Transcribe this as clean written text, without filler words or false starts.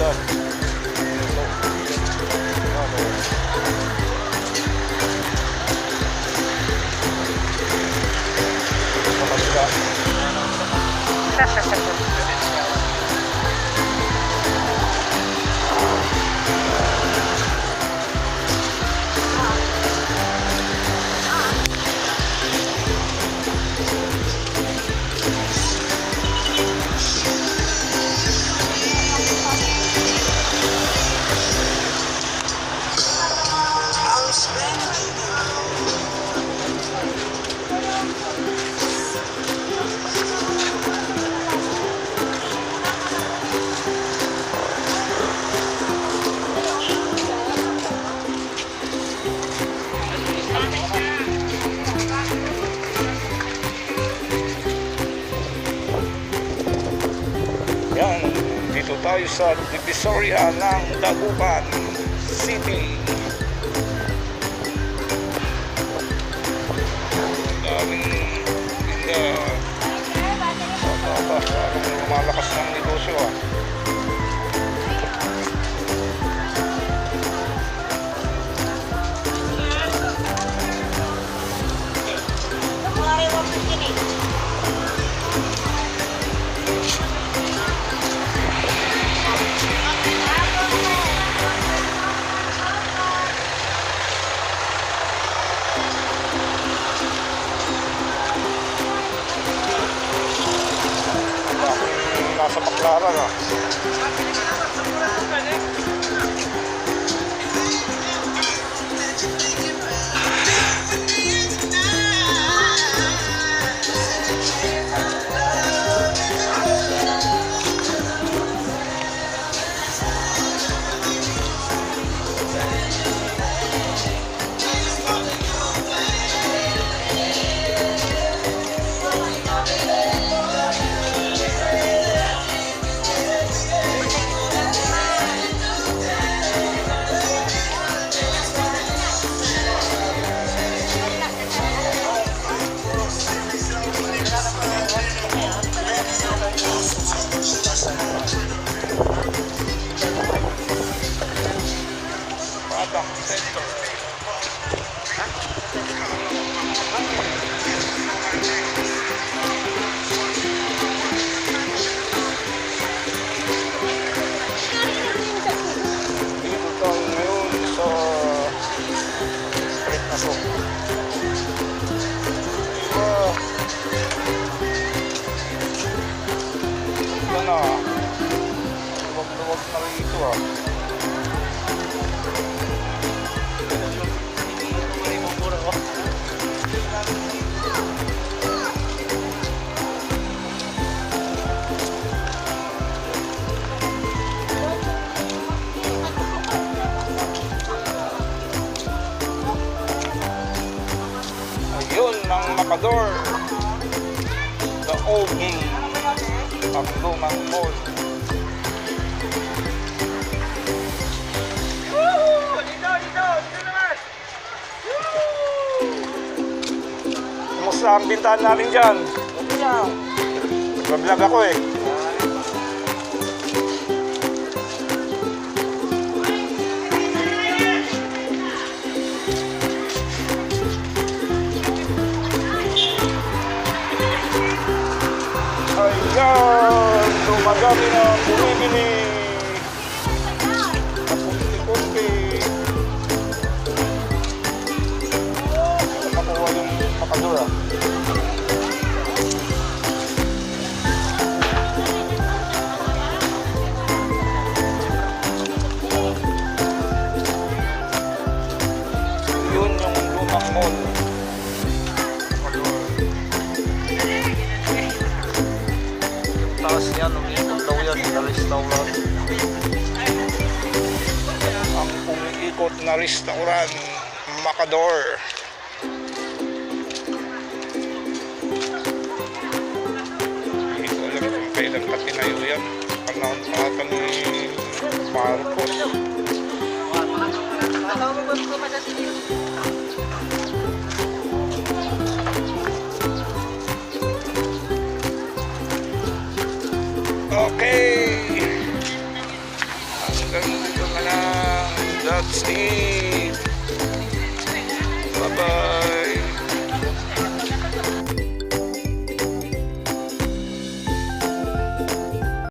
komunidad. Ito. Ano. Sa kabila. Yan, dito tayo sa Divisoria ng Dagupan City. Daming tinda. Parang lumalakas ng negosyo ah. Nasa Baclaran ah. Luwag na rin ito ah. Ayun ang Macador, the old game ang lumang mall. Kumusta ang bintahan namin dyan? Okay lang. Nag-vlog ako eh. Ayan, dumadami na bumibili. Kapunti-punti. Makuha yung Macador ah. Yun yung lumang mall. Taas yan, umiikot daw yan na restaurant. Ang umiikot na restaurant, Macador. Hindi ko alam kung kailan pa tinayo yan. Panahon pa ata ni Marcos. Okay. Steve. Bye-bye.